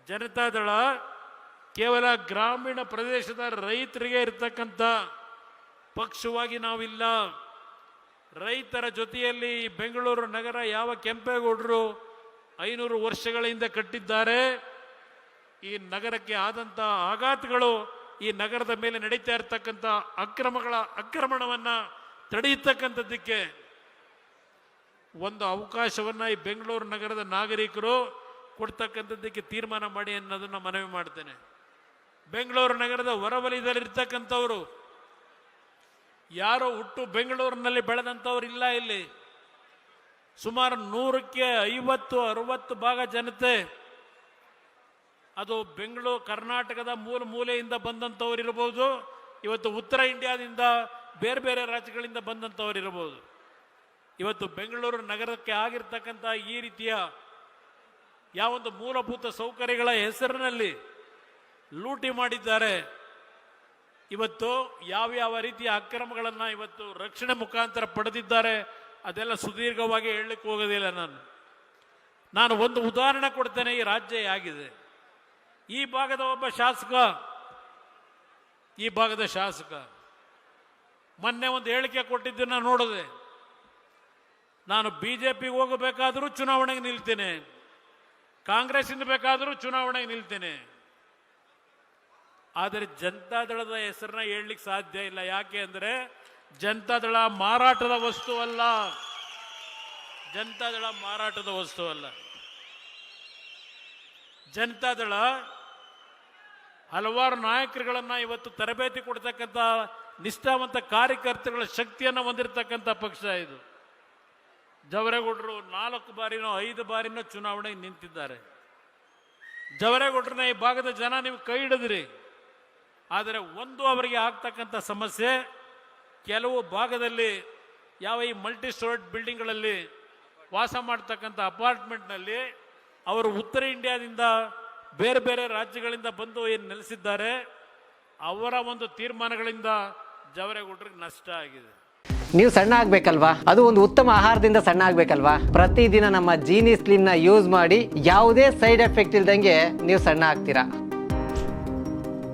ಜನತಾದಳ ಕೇವಲ ಗ್ರಾಮೀಣ ಪ್ರದೇಶದ ರೈತರಿಗೆ ಇರತಕ್ಕಂಥ ಪಕ್ಷವಾಗಿ ನಾವಿಲ್ಲ. ರೈತರ ಜೊತೆಯಲ್ಲಿ ಈ ಬೆಂಗಳೂರು ನಗರ ಯಾವ ಕೆಂಪೇಗೌಡರು 500 ವರ್ಷಗಳಿಂದ ಕಟ್ಟಿದ್ದಾರೆ, ಈ ನಗರಕ್ಕೆ ಆದಂಥ ಆಘಾತಗಳು, ಈ ನಗರದ ಮೇಲೆ ನಡೀತಾ ಇರತಕ್ಕಂಥ ಆಕ್ರಮಣವನ್ನು ತಡೆಯತಕ್ಕಂಥದ್ದಕ್ಕೆ ಒಂದು ಅವಕಾಶವನ್ನು ಈ ಬೆಂಗಳೂರು ನಗರದ ನಾಗರಿಕರು ಕೊಡ್ತಕ್ಕಂಥದ್ದಕ್ಕೆ ತೀರ್ಮಾನ ಮಾಡಿ ಅನ್ನೋದನ್ನು ಮನವಿ ಮಾಡ್ತೇನೆ. ಬೆಂಗಳೂರು ನಗರದ ಹೊರವಲಯದಲ್ಲಿರ್ತಕ್ಕಂಥವ್ರು ಯಾರೋ ಹುಟ್ಟು ಬೆಂಗಳೂರಿನಲ್ಲಿ ಬೆಳೆದಂಥವ್ರು ಇಲ್ಲ. ಇಲ್ಲಿ ಸುಮಾರು 100ಕ್ಕೆ 50-60 ಭಾಗ ಜನತೆ ಅದು ಬೆಂಗಳೂರು ಕರ್ನಾಟಕದ ಮೂಲೆಯಿಂದ ಬಂದಂಥವ್ರು ಇರಬಹುದು, ಇವತ್ತು ಉತ್ತರ ಇಂಡಿಯಾದಿಂದ ಬೇರೆ ಬೇರೆ ರಾಜ್ಯಗಳಿಂದ ಬಂದಂಥವ್ರು ಇರಬಹುದು. ಇವತ್ತು ಬೆಂಗಳೂರು ನಗರಕ್ಕೆ ಆಗಿರ್ತಕ್ಕಂಥ ಈ ರೀತಿಯ ಯಾವೊಂದು ಮೂಲಭೂತ ಸೌಕರ್ಯಗಳ ಹೆಸರಿನಲ್ಲಿ ಲೂಟಿ ಮಾಡಿದ್ದಾರೆ. ಇವತ್ತು ಯಾವ ರೀತಿಯ ಅಕ್ರಮಗಳನ್ನು ಇವತ್ತು ರಕ್ಷಣೆ ಮುಖಾಂತರ ಪಡೆದಿದ್ದಾರೆ ಅದೆಲ್ಲ ಸುದೀರ್ಘವಾಗಿ ಹೇಳಲಿಕ್ಕೆ ಹೋಗೋದಿಲ್ಲ. ನಾನು ಒಂದು ಉದಾಹರಣೆ ಕೊಡ್ತೇನೆ. ಈ ರಾಜ್ಯ ಆಗಿದೆ, ಈ ಭಾಗದ ಶಾಸಕ ಮೊನ್ನೆ ಒಂದು ಹೇಳಿಕೆ ಕೊಟ್ಟಿದ್ದನ್ನು ನೋಡಿದೆ. ನಾನು ಬಿಜೆಪಿಗೆ ಹೋಗಬೇಕಾದರೂ ಚುನಾವಣೆಗೆ ನಿಲ್ತೇನೆ, ಕಾಂಗ್ರೆಸ್ಸಿಂದ ಬೇಕಾದರೂ ಚುನಾವಣೆಗೆ ನಿಲ್ತೇನೆ, ಆದರೆ ಜನತಾದಳದ ಹೆಸರನ್ನ ಹೇಳಲಿಕ್ಕೆ ಸಾಧ್ಯ ಇಲ್ಲ. ಯಾಕೆ ಅಂದರೆ ಜನತಾದಳ ಮಾರಾಟದ ವಸ್ತು ಅಲ್ಲ. ಜನತಾದಳ ಮಾರಾಟದ ವಸ್ತು ಅಲ್ಲ. ಜನತಾದಳ ಹಲವಾರು ನಾಯಕರುಗಳನ್ನು ಇವತ್ತು ತರಬೇತಿ ಕೊಡ್ತಕ್ಕಂಥ ನಿಷ್ಠಾವಂತ ಕಾರ್ಯಕರ್ತಗಳ ಶಕ್ತಿಯನ್ನು ಹೊಂದಿರತಕ್ಕಂಥ ಪಕ್ಷ ಇದು. ಜವರೇಗೌಡರು 4 ಬಾರಿನೋ 5 ಬಾರಿನೋ ಚುನಾವಣೆಗೆ ನಿಂತಿದ್ದಾರೆ. ಜವರೇಗೌಡರನ್ನ ಈ ಭಾಗದ ಜನ ನೀವು ಕೈ ಹಿಡಿದ್ರಿ. ಆದರೆ ಒಂದು ಅವರಿಗೆ ಆಗ್ತಕ್ಕಂಥ ಸಮಸ್ಯೆ, ಕೆಲವು ಭಾಗದಲ್ಲಿ ಯಾವ ಈ ಮಲ್ಟಿ ಸ್ಟೋರ್ಡ್ ಬಿಲ್ಡಿಂಗ್ಗಳಲ್ಲಿ ವಾಸ ಮಾಡ್ತಕ್ಕಂಥ ಅಪಾರ್ಟ್ಮೆಂಟ್ನಲ್ಲಿ ಅವರು ಉತ್ತರ ಇಂಡಿಯಾದಿಂದ ಬೇರೆ ಬೇರೆ ರಾಜ್ಯಗಳಿಂದ ಬಂದು ಏನು ನೆಲೆಸಿದ್ದಾರೆ, ಅವರ ಒಂದು ತೀರ್ಮಾನಗಳಿಂದ ಜವರೇಗೌಡರಿಗೆ ನಷ್ಟ ಆಗಿದೆ. ನೀವು ಸಣ್ಣ ಆಗ್ಬೇಕಲ್ವಾ? ಅದು ಒಂದು ಉತ್ತಮ ಆಹಾರದಿಂದ ಸಣ್ಣ ಆಗ್ಬೇಕಲ್ವಾ? ಪ್ರತಿದಿನ ನಮ್ಮ ಜೀನಿ ಸ್ಲಿಮ್ನ ಯೂಸ್ ಮಾಡಿ ಯಾವುದೇ ಸೈಡ್ ಎಫೆಕ್ಟ್ ಇಲ್ದಂಗೆ ನೀವು ಸಣ್ಣ ಆಗ್ತೀರಾ.